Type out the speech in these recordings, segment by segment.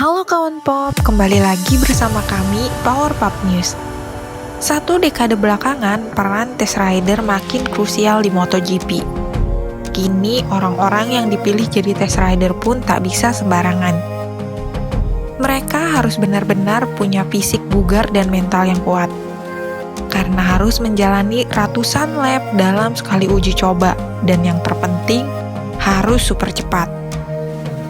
Halo kawan pop, kembali lagi bersama kami Power Pop News. Satu dekade belakangan, peran test rider makin krusial di MotoGP. Kini orang-orang yang dipilih jadi test rider pun tak bisa sembarangan. Mereka harus benar-benar punya fisik bugar dan mental yang kuat. Karena harus menjalani ratusan lap dalam sekali uji coba, dan yang terpenting, harus super cepat.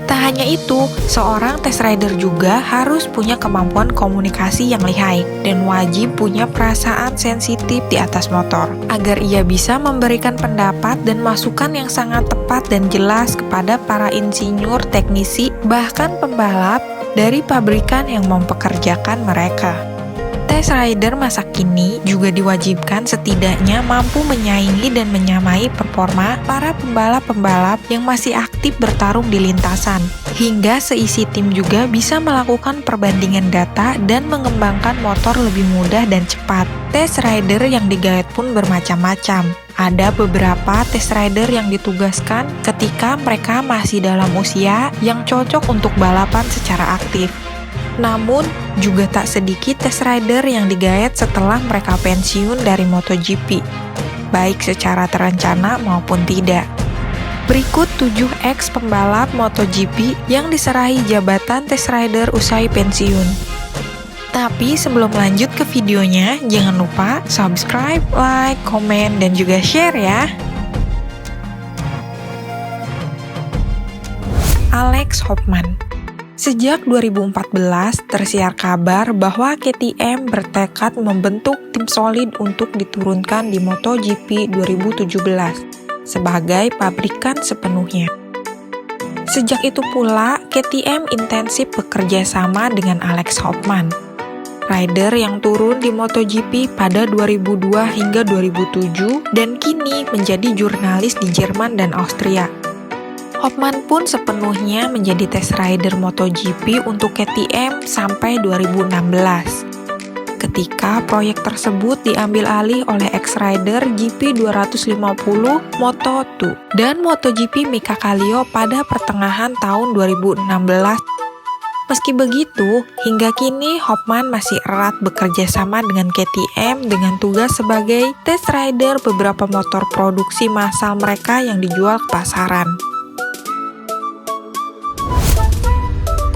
Tak hanya itu, seorang test rider juga harus punya kemampuan komunikasi yang lihai dan wajib punya perasaan sensitif di atas motor agar ia bisa memberikan pendapat dan masukan yang sangat tepat dan jelas kepada para insinyur, teknisi, bahkan pembalap dari pabrikan yang mempekerjakan mereka. Test rider masa kini juga diwajibkan setidaknya mampu menyaingi dan menyamai performa para pembalap-pembalap yang masih aktif bertarung di lintasan. Hingga seisi tim juga bisa melakukan perbandingan data dan mengembangkan motor lebih mudah dan cepat. Test rider yang digayat pun bermacam-macam. Ada beberapa test rider yang ditugaskan ketika mereka masih dalam usia yang cocok untuk balapan secara aktif. Namun, juga tak sedikit test rider yang digayat setelah mereka pensiun dari MotoGP, baik secara terencana maupun tidak. Berikut 7 ex pembalap MotoGP yang diserahi jabatan test rider usai pensiun. Tapi sebelum lanjut ke videonya, jangan lupa subscribe, like, komen, dan juga share ya. Alex Hopman. Sejak 2014, tersiar kabar bahwa KTM bertekad membentuk tim solid untuk diturunkan di MotoGP 2017 sebagai pabrikan sepenuhnya. Sejak itu pula, KTM intensif bekerja sama dengan Alex Hopman, rider yang turun di MotoGP pada 2002 hingga 2007 dan kini menjadi jurnalis di Jerman dan Austria. Hopman pun sepenuhnya menjadi test rider MotoGP untuk KTM sampai 2016. Ketika proyek tersebut diambil alih oleh ex-rider GP250 Moto2 dan MotoGP Mika Kallio pada pertengahan tahun 2016. Meski begitu, hingga kini Hopman masih erat bekerja sama dengan KTM dengan tugas sebagai test rider beberapa motor produksi massal mereka yang dijual ke pasaran.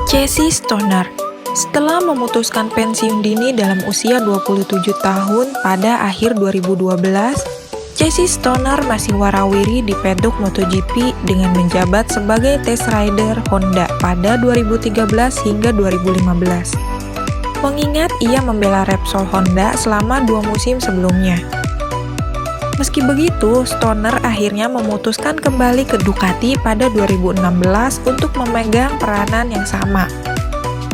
Casey Stoner. Setelah memutuskan pensiun dini dalam usia 27 tahun pada akhir 2012, Casey Stoner masih warawiri di pedok MotoGP dengan menjabat sebagai test rider Honda pada 2013 hingga 2015. Mengingat ia membela Repsol Honda selama 2 musim sebelumnya. Meski begitu, Stoner akhirnya memutuskan kembali ke Ducati pada 2016 untuk memegang peranan yang sama.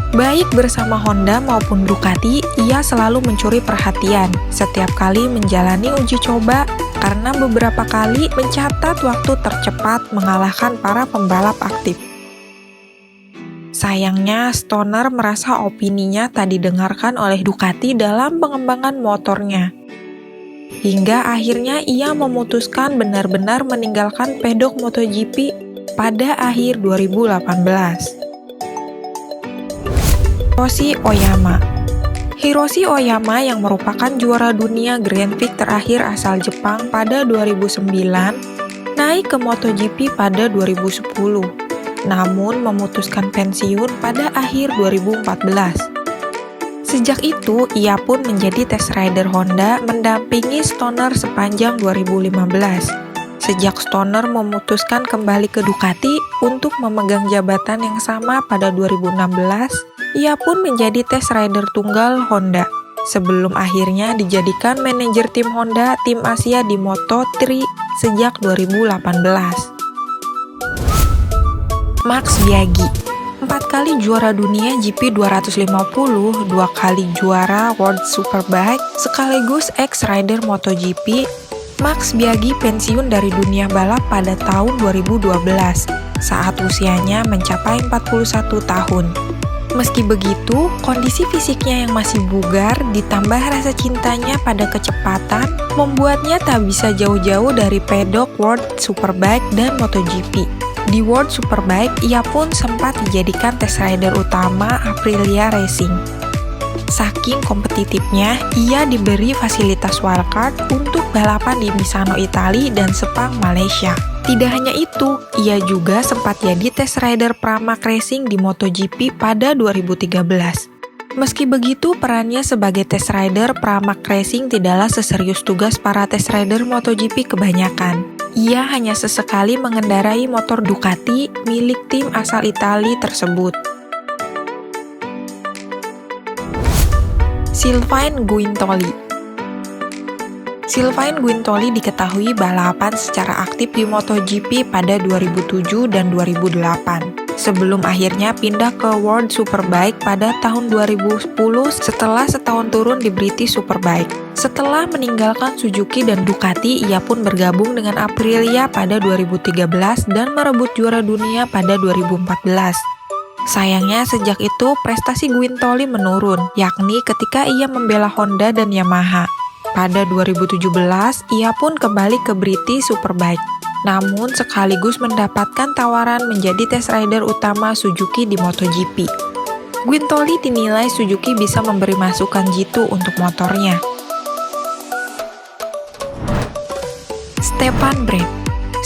Baik bersama Honda maupun Ducati, ia selalu mencuri perhatian setiap kali menjalani uji coba karena beberapa kali mencatat waktu tercepat mengalahkan para pembalap aktif. Sayangnya, Stoner merasa opininya tak didengarkan oleh Ducati dalam pengembangan motornya. Hingga akhirnya ia memutuskan benar-benar meninggalkan pedok MotoGP pada akhir 2018. Hiroshi Oyama. Hiroshi Oyama yang merupakan juara dunia Grand Prix terakhir asal Jepang pada 2009, naik ke MotoGP pada 2010, namun memutuskan pensiun pada akhir 2014. Sejak itu, ia pun menjadi test rider Honda mendampingi Stoner sepanjang 2015. Sejak Stoner memutuskan kembali ke Ducati untuk memegang jabatan yang sama pada 2016, ia pun menjadi test rider tunggal Honda, sebelum akhirnya dijadikan manajer tim Honda tim Asia di Moto3 sejak 2018. Max Biaggi. 4 kali juara dunia GP250, 2 kali juara World Superbike, sekaligus ex-rider MotoGP, Max Biaggi pensiun dari dunia balap pada tahun 2012 saat usianya mencapai 41 tahun. Meski begitu, kondisi fisiknya yang masih bugar ditambah rasa cintanya pada kecepatan membuatnya tak bisa jauh-jauh dari pedok World Superbike dan MotoGP. Di World Superbike, ia pun sempat dijadikan test rider utama Aprilia Racing. Saking kompetitifnya, ia diberi fasilitas wildcard untuk balapan di Misano, Italia dan Sepang, Malaysia. Tidak hanya itu, ia juga sempat jadi test rider Pramac Racing di MotoGP pada 2013. Meski begitu, perannya sebagai test rider Pramac Racing tidaklah seserius tugas para test rider MotoGP kebanyakan. Ia hanya sesekali mengendarai motor Ducati milik tim asal Italia tersebut. Sylvain Guintoli. Sylvain Guintoli diketahui balapan secara aktif di MotoGP pada 2007 dan 2008. Sebelum akhirnya pindah ke World Superbike pada tahun 2010 setelah setahun turun di British Superbike. Setelah meninggalkan Suzuki dan Ducati, ia pun bergabung dengan Aprilia pada 2013 dan merebut juara dunia pada 2014. Sayangnya sejak itu prestasi Guintoli menurun, yakni ketika ia membela Honda dan Yamaha. Pada 2017, ia pun kembali ke British Superbike. Namun sekaligus mendapatkan tawaran menjadi test rider utama Suzuki di MotoGP. Guintoli dinilai Suzuki bisa memberi masukan jitu untuk motornya. Stefan Bradl.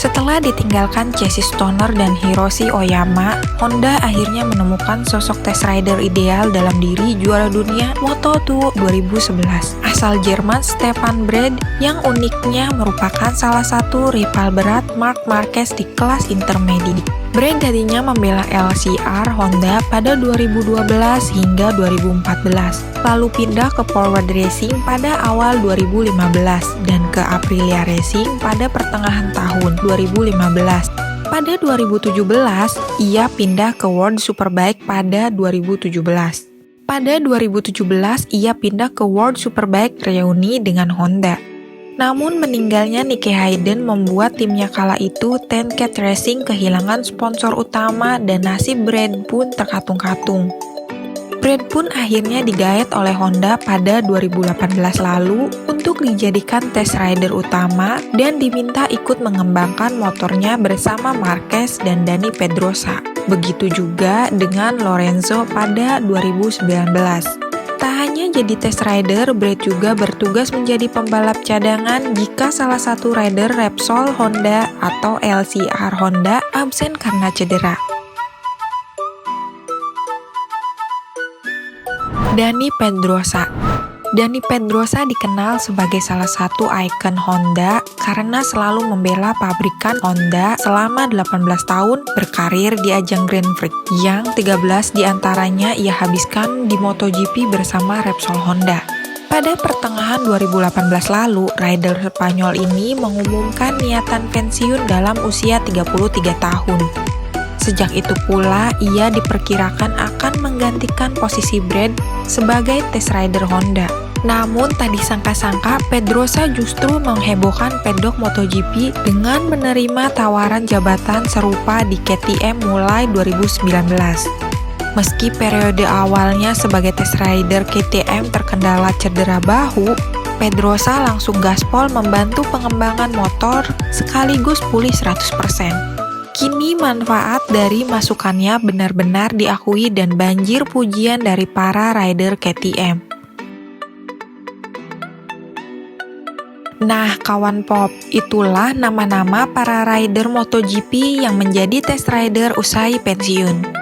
Setelah ditinggalkan Chase Stoner dan Hiroshi Oyama, Honda akhirnya menemukan sosok test rider ideal dalam diri juara dunia Moto2 2011. Asal Jerman, Stefan Bradl yang uniknya merupakan salah satu rival berat Marc Marquez di kelas intermediate. Bradl tadinya membela LCR Honda pada 2012 hingga 2014, lalu pindah ke Forward Racing pada awal 2015 dan ke Aprilia Racing pada pertengahan tahun 2015. Pada 2017, ia pindah ke World Superbike pada 2017. Pada 2017, ia pindah ke World Superbike reuni dengan Honda. Namun meninggalnya Nicky Hayden membuat timnya kala itu, 10Cat Racing, kehilangan sponsor utama dan nasib Bradl pun terkatung-katung. Bradl pun akhirnya digaet oleh Honda pada 2018 lalu untuk dijadikan test rider utama dan diminta ikut mengembangkan motornya bersama Marquez dan Dani Pedrosa. Begitu juga dengan Lorenzo pada 2019. Tak hanya jadi test rider, Bradl juga bertugas menjadi pembalap cadangan jika salah satu rider Repsol Honda atau LCR Honda absen karena cedera. Dani Pedrosa. Dani Pedrosa dikenal sebagai salah satu ikon Honda karena selalu membela pabrikan Honda selama 18 tahun berkarir di ajang Grand Prix, yang 13 diantaranya ia habiskan di MotoGP bersama Repsol Honda. Pada pertengahan 2018 lalu, rider Spanyol ini mengumumkan niatan pensiun dalam usia 33 tahun. Sejak itu pula, ia diperkirakan akan menggantikan posisi Bradl sebagai test rider Honda. Namun tak disangka-sangka, Pedrosa justru menghebohkan pedok MotoGP dengan menerima tawaran jabatan serupa di KTM mulai 2019. Meski periode awalnya sebagai test rider KTM terkendala cedera bahu, Pedrosa langsung gaspol membantu pengembangan motor sekaligus pulih 100%. Kini manfaat dari masukannya benar-benar diakui dan banjir pujian dari para rider KTM. Nah, kawan pop, itulah nama-nama para rider MotoGP yang menjadi test rider usai pensiun.